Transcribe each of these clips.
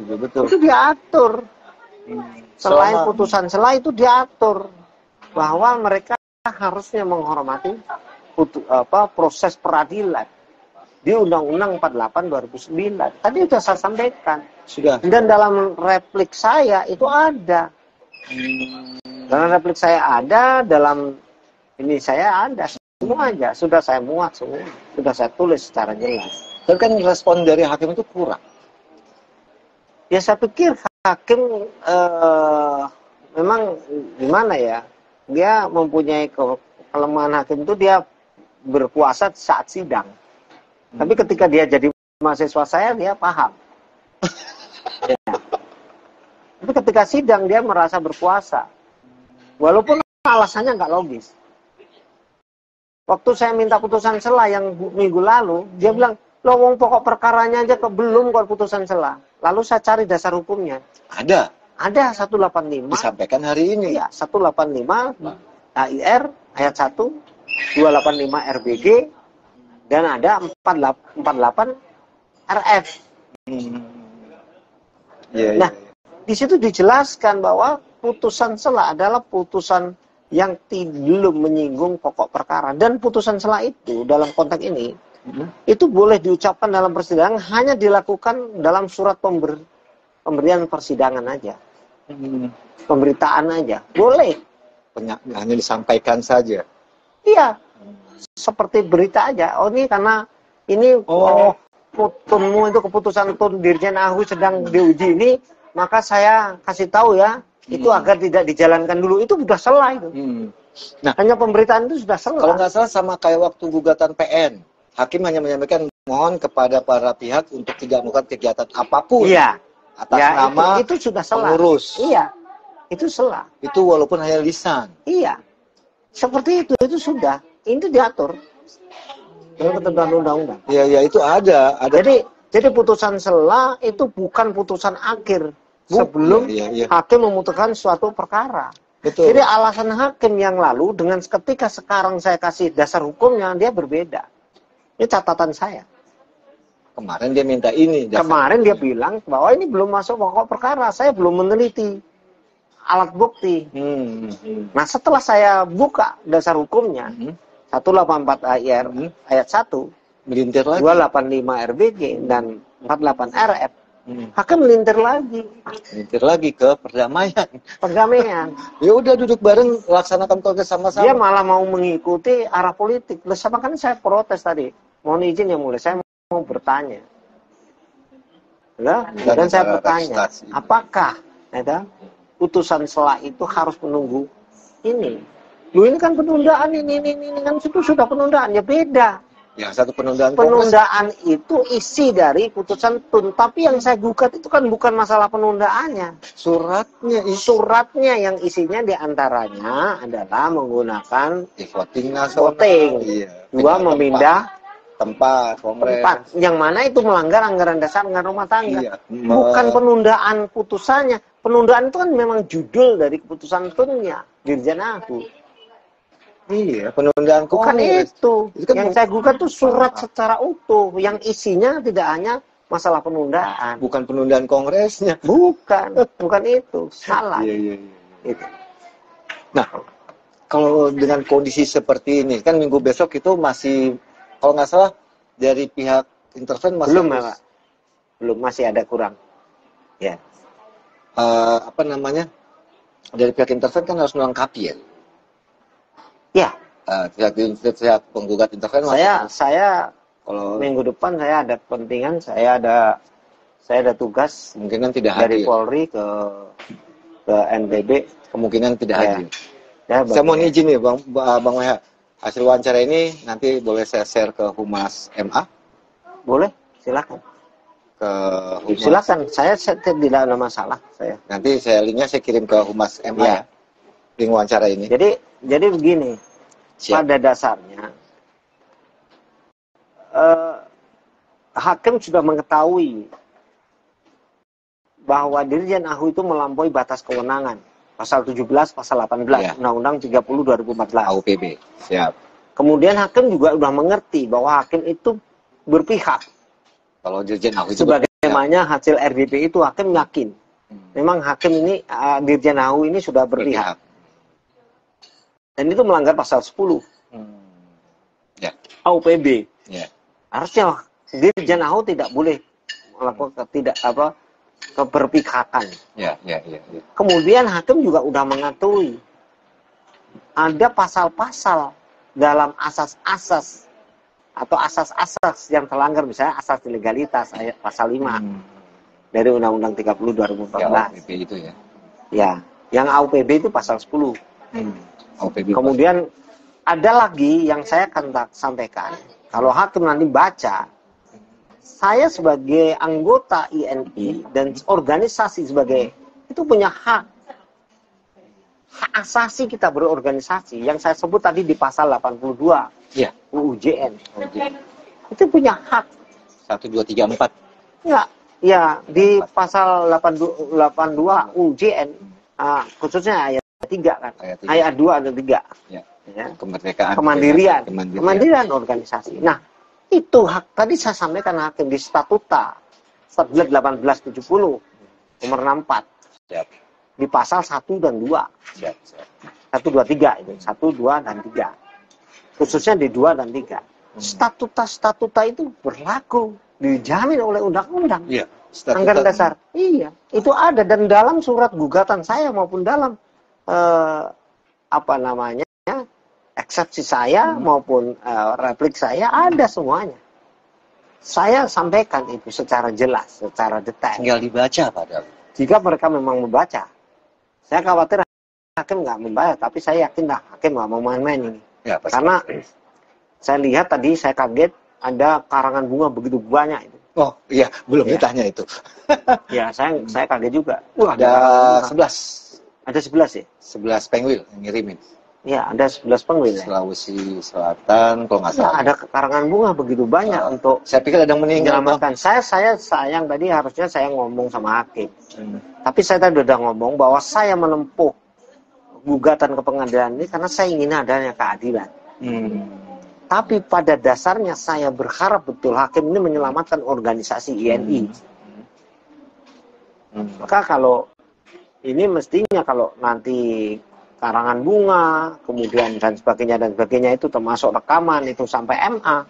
betul. Itu diatur. Selain putusan sela itu diatur bahwa mereka harusnya menghormati proses peradilan di Undang-Undang 48 2009. Tadi sudah saya sampaikan. Sudah. Dan dalam replik saya itu ada. Dalam replik saya ada, dalam ini saya ada. Semua aja. Sudah saya muat semua. Sudah saya tulis secara jelas. Tapi kan respon dari hakim itu kurang. Ya saya pikir hakim memang gimana ya, dia mempunyai kelemahan hakim itu dia berkuasa saat sidang. Tapi ketika dia jadi mahasiswa saya, dia paham. Ya. Tapi ketika sidang dia merasa berkuasa. Walaupun alasannya nggak logis. Waktu saya minta putusan sela yang minggu lalu, dia bilang, lo wong pokok perkaranya aja belum kok putusan sela. Lalu saya cari dasar hukumnya. Ada 185. Disampaikan hari ini. Iya, 185 AIR ayat 1, 285 RBG, dan ada 48 RF. Nah, di situ dijelaskan bahwa putusan sela adalah putusan yang belum menyinggung pokok perkara, dan putusan sela itu dalam konteks ini itu boleh diucapkan dalam persidangan hanya dilakukan dalam surat pemberian persidangan aja, pemberitaan aja boleh, hanya disampaikan saja. Iya, seperti berita aja. Oh ini karena ini tunmu itu keputusan tun Dirjen AHU sedang diuji ini, maka saya kasih tahu ya. Itu agar tidak dijalankan dulu, itu sudah selesai itu. Nah, hanya pemberitaan itu sudah selesai. Kalau nggak salah sama kayak waktu gugatan PN, hakim hanya menyampaikan mohon kepada para pihak untuk tidak melakukan kegiatan apapun atas nama itu sudah selesai. Pengurus. Iya, itu selesai. Itu walaupun hanya lisan. Iya, seperti itu sudah. Ini diatur dalam ketentuan undang-undang. Iya, itu ada. Jadi putusan sela itu bukan putusan akhir. Sebelum hakim memutuskan suatu perkara. Betul. Jadi alasan hakim yang lalu dengan ketika sekarang saya kasih dasar hukumnya, dia berbeda. Ini catatan saya. Kemarin dia minta ini. Kemarin dia bilang bahwa ini belum masuk pokok perkara, saya belum meneliti alat bukti. Nah setelah saya buka dasar hukumnya, 184 AIR ayat 1, melintir lagi. 285 RBG dan 48 RF. Hakim melintir lagi ke perdamaian. Ya udah duduk bareng, laksanakan kongres sama-sama. Dia malah mau mengikuti arah politik. Sama kan saya protes tadi. Mohon izin yang mulia, saya mau bertanya. Dan saya bertanya, apakah putusan sela itu harus menunggu ini? Ini kan penundaan ini kan itu sudah penundaan, ya beda. Ya, satu penundaan itu isi dari putusan tun, tapi yang saya gugat itu kan bukan masalah penundaannya. Suratnya yang isinya diantaranya adalah menggunakan voting. Dua, memindah tempat. Yang mana itu melanggar anggaran dasar anggaran rumah tangga. Bukan penundaan putusannya. Penundaan itu kan memang judul dari keputusan tunnya, Dirjen AHU. Iya, penundaan bukan itu. Yang saya gugat itu surat secara utuh, yang isinya tidak hanya masalah penundaan. Bukan penundaan kongresnya. Bukan itu. Salah. Iya. Itu. Nah, kalau dengan kondisi seperti ini, kan minggu besok itu masih, kalau nggak salah, dari pihak interven masih... Belum, masih ada kurang. Ya. Dari pihak interven kan harus melengkapi ya? Ya, pihak penggugat interven. Saya kalau minggu depan saya ada kepentingan, saya ada tugas kemungkinan tidak dari hadir. Polri ke NTB, kemungkinan tidak hadir. Saya mau izin nih Bang Weha, hasil wawancara ini nanti boleh saya share ke Humas MA? Boleh, silakan. Silakan, saya tidak ada masalah. Nanti linknya saya kirim ke Humas MA ya. Link wawancara ini. Jadi begini, pada dasarnya hakim sudah mengetahui bahwa Dirjen AHU itu melampaui batas kewenangan. Pasal 17, pasal 18, Undang-Undang 30 2014. AUPB. Siap. Kemudian hakim juga sudah mengerti bahwa hakim itu berpihak. Kalau Dirjen AHU itu sebagaimana temanya hasil RDP itu hakim yakin. Memang hakim ini, Dirjen AU ini sudah berpihak. Dan itu melanggar pasal 10. Ya. AUPB. Ya. Harusnya Dirjen AU tidak boleh melakukan keberpihakan. Ya. Kemudian hakim juga udah mengatui ada pasal-pasal dalam asas-asas atau asas-asas yang terlanggar, misalnya asas legalitas ayat pasal 5 dari Undang-Undang 30 2014. Ya, AUPB itu ya. Ya, yang AUPB itu pasal 10. AUPB. Kemudian ada lagi yang saya akan sampaikan. Kalau hakim nanti baca, saya sebagai anggota INI dan organisasi sebagai itu punya hak asasi kita berorganisasi yang saya sebut tadi di pasal 82 Ya. UU-JN. Itu punya hak. 1 2 3 4. Ya, di pasal 82 UU-JN khususnya ayat 3 kan. Ayat 2 dan 3. Ya. Ya. Kemerdekaan. Kemandirian organisasi. Nah, itu hak tadi saya sampaikan hakim di statuta 1870 nomor 64. Siap. Di pasal 1 dan 2. Siap. 1 2 3 itu. 1 2 dan 3. Khususnya di 2 dan 3. Statuta itu berlaku, dijamin oleh undang-undang. Iya. Anggaran dasar. Iya, itu ada dan dalam surat gugatan saya maupun dalam eksepsi saya maupun replik saya ada semuanya. Saya sampaikan itu secara jelas, secara detail. Tinggal dibaca padahal. Jika mereka memang membaca. Saya khawatir hakim nggak membaca, tapi saya yakin hakim nggak mau main-main ini. Ya, karena saya lihat tadi, saya kaget ada karangan bunga begitu banyak itu. Oh iya, belum ditanya itu. Ya, saya kaget juga. Ada 11. Ada 11 ya? 11 penguil yang ngirimin. Ya, ada 11 penguil. Sulawesi Selatan, kalau nggak salah. Ada karangan bunga begitu banyak untuk. Saya pikir ada yang meninggal. Saya sayang tadi harusnya saya ngomong sama hakim. Tapi saya tadi udah ngomong bahwa saya menempuh gugatan ke pengadilan ini karena saya ingin adanya keadilan. Tapi pada dasarnya saya berharap betul hakim ini menyelamatkan organisasi INI. Maka kalau ini mestinya kalau nanti karangan bunga, kemudian dan sebagainya itu termasuk rekaman itu sampai MA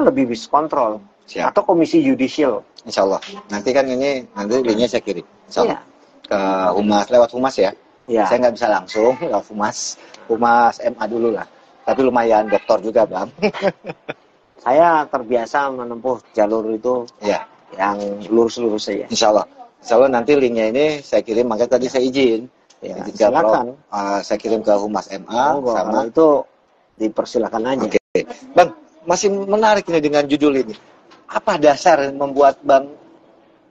lebih bisa kontrol. Siap. Atau komisi yudisial. Insya Allah. Nanti kan ini linknya saya kirim. Insya Allah. Ke Humas, lewat Humas ya. Ya. Saya nggak bisa langsung lewat Humas MA dulu lah. Tapi lumayan dokter juga Bang. Saya terbiasa menempuh jalur itu yang lurus-lurus saja. Insya Allah nanti linknya ini saya kirim, makanya tadi saya izin. Ya, silakan. Saya kirim ke Humas MA sama itu dipersilakan aja. Oke. Bang, masih menarik ini dengan judul ini. Apa dasar membuat Bang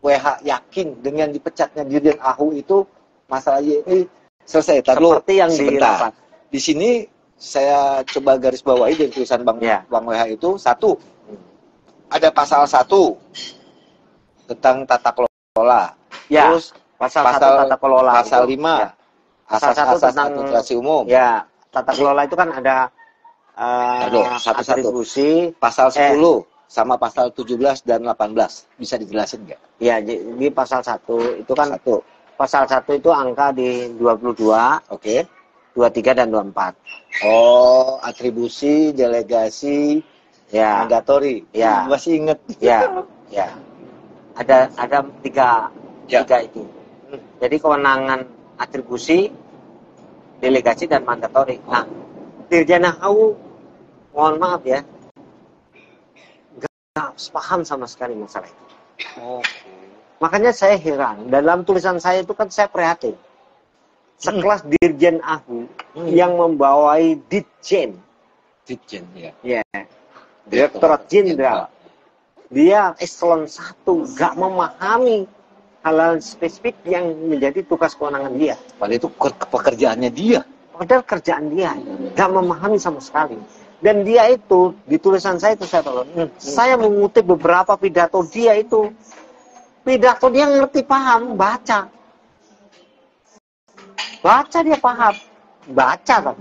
WH yakin dengan dipecatnya Dirjen AU itu masalah ini selesai? Seperti yang dilapat. Di sini saya coba garis bawahi dari tulisan Bang WH itu, 1 ada pasal 1 tentang tata kelola. Ya. Terus pasal 1 tata kelola. Pasal 5 asas-asas administrasi umum. Ya, tata kelola itu kan ada atribusi. Pasal 10 sama pasal 17 dan 18. Bisa dijelasin nggak? Ya, di pasal 1 itu kan pasal 1 itu angka di 22. Oke. 23 dan 24. Oh, atribusi, delegasi, mandatori. Ya. Masih inget. Ya. Ada 3 itu. Jadi kewenangan atribusi, delegasi dan mandatori. Nah, Dirjen AU, mohon maaf ya, nggak paham sama sekali masalah itu. Makanya saya heran, dalam tulisan saya itu kan saya prihatin. Sekelas Dirjen AU yang membawai Ditjen, Direktorat Jenderal, dia eselon 1 nggak memahami hal-hal spesifik yang menjadi tugas kewenangan dia. Padahal itu pekerjaannya dia. Padahal kerjaan dia nggak memahami sama sekali. Dan dia itu di tulisan saya itu saya mengutip beberapa pidato dia itu. Pidato dia ngerti paham, baca dia paham, baca kan.